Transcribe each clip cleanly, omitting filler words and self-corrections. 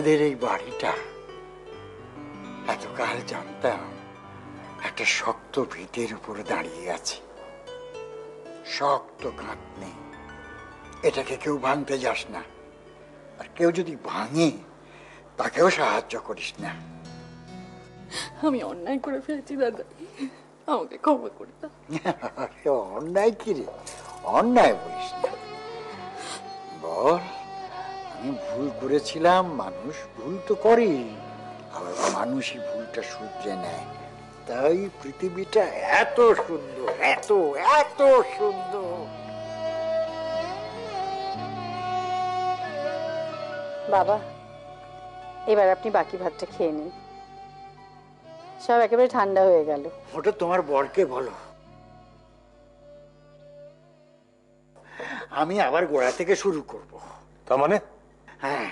আমাদের এই বাড়িটা এতকাল জানতাম একটা শক্ত ভিতের উপর দাঁড়িয়ে আছে, শক্ত কাঁধ নেই, এটাকে কেউ ভাঙতে যাস না, আর কেউ যদি ভাঙে তাকেও সাহায্য করিস না। আমি অন্যায় করে ফেলেছি দাদা, আমাকে ক্ষমা করে দাও। অন্যায় কি রে? অন্যায় বলিস না, বল আমি ভুল করেছিলাম। মানুষ ভুল তো করে, আবার মানুষই ভুলটা শুধরে নেয়। তাই পৃথিবীটা এত সুন্দর, এত এত সুন্দর। বাবা, এবার আপনি বাকি ভাতটা খেয়ে নিন, সব একেবারে ঠান্ডা হয়ে গেল। ওটা তোমার বরকে বলো, আমি আবার গোড়া থেকে শুরু করব। তার মানে হ্যাঁ,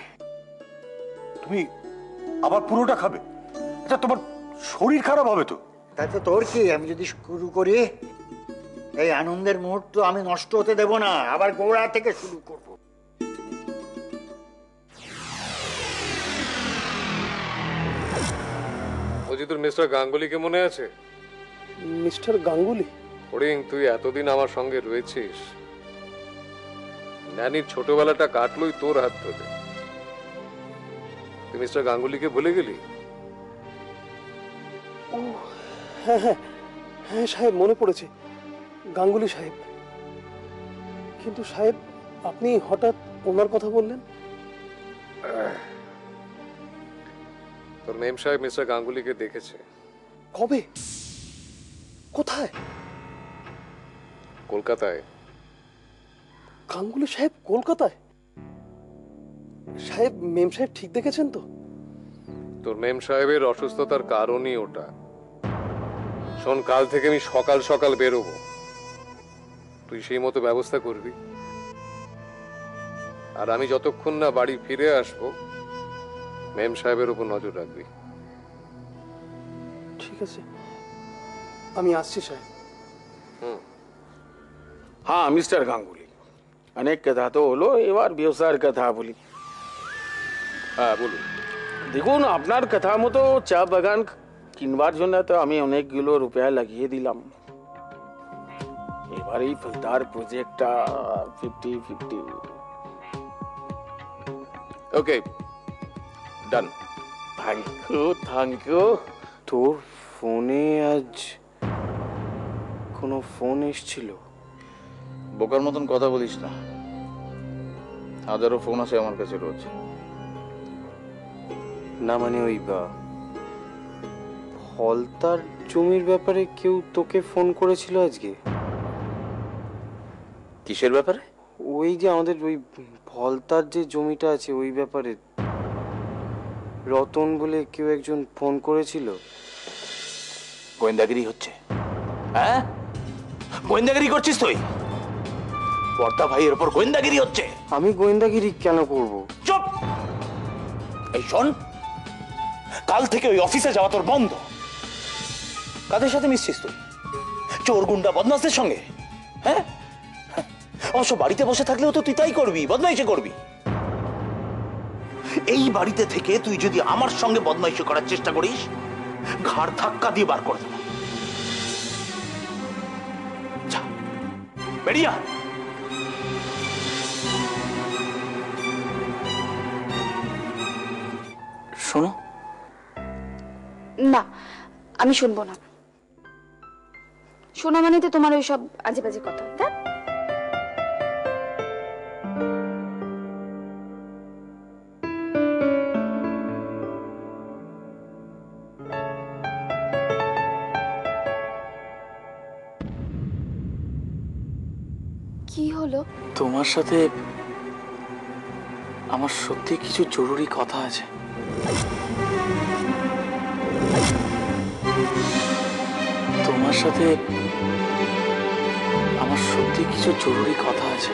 তুমি আবার পুরোটা খাবে? আচ্ছা, তোমার শরীর খারাপ হবে তো। তাতে তোর কি? আমি যদি শুরু করি, এই আনন্দের মুহূর্ত আমি নষ্ট হতে দেব না, আবার গোড়া থেকে শুরু করব। বলছি, তোর মিস্টার গাঙ্গুলিকে মনে আছে? মিস্টার গাঙ্গুলি? ফড়িং, তুই এতদিন আমার সঙ্গে রয়েছিস, ন্যানির ছোটবেলাটা কাটলোই তোর হাত ধরে। তুই মিস্টার গাঙ্গুলিকে ভুলে গেলি? ও হ্যাঁ হ্যাঁ হ্যাঁ সাহেব, মনে পড়েছে, গাঙ্গুলি সাহেব। কিন্তু সাহেব, আপনি হঠাৎ ওনার কথা বললেন? তোর মেম সাহেব মিস্টার গাঙ্গুলিকে দেখেছে। কবে? কোথায়? কলকাতায়। গাঙ্গুলি সাহেব কলকাতায়? সাহেব, মেম সাহেব ঠিক দেখেছেন তো? তোর মেম সাহেবের অসুস্থতার কারণই ওটা। শোন, কাল থেকে আমি সকাল সকাল বেরোবো, তুই সেই মতো ব্যবস্থা করবি। আর আমি যতক্ষণ না বাড়ি ফিরে আসবো, মেম সাহেবের উপর নজর রাখবি। ঠিক আছে, আমি আসছি সাহেব। हाँ मिस्टर गांगुली, अनेक कथा तो হলো, এবার ব্যবসার কথা বলি। হ্যাঁ, বলুন। দেখুন, আপনার কথা মতো চা বাগান কিনবার জন্য তো আমি অনেকগুলো রুপিয়া লাগিয়ে দিলাম। এবার এই ফলদার প্রজেক্টটা 50-50। Okay, done. Thank you. তোর ফোনে আজ কোনো ফোন এসেছিল? বোকার মতন কথা বলিস না, হাজারো ফোন আছে আমার কাছে রোজ। না মানে ওই ফলতার জমির ব্যাপারে কেউ তোকে ফোন করেছিল আজকে? কিসের ব্যাপারে? ওই যে আমাদের ওই ফলতার যে জমিটা আছে ওই ব্যাপারে, রতন বলে কেউ একজন ফোন করেছিল। গোয়েন্দাগিরি হচ্ছে? হ্যাঁ, গোয়েন্দাগিরি করছিস তুই? বর্দা ভাইয়ের উপর গোয়েন্দাগিরি হচ্ছে? আমি গোয়েন্দাগিরি কেন করব? চুপ! এই শোন, কাল থেকে ওই অফিসে যাওয়া তোর বন্ধ। কাদের সাথে মিশছিস তুই? চোর গুন্ডা বদমাশদের সঙ্গে? হ্যাঁ, অবশ্য বাড়িতে বসে থাকলেও তো তুই তাই করবি, বদমাইশি করবি। এই বাড়িতে থেকে তুই যদি আমার সঙ্গে বদমাইশি করার চেষ্টা করিস, ঘাড় ধাক্কা দিয়ে বার করে দেব। যা, বেরিয়া। শোনো না, আমি শুনবো না। শোনা মানে তো তোমার ওই সব আজে বাজে কথা। দেখ, কি হলো? তোমার সাথে আমার সত্যি কিছু জরুরি কথা আছে। তোমার সাথে আমার সত্যি কিছু জরুরি কথা আছে।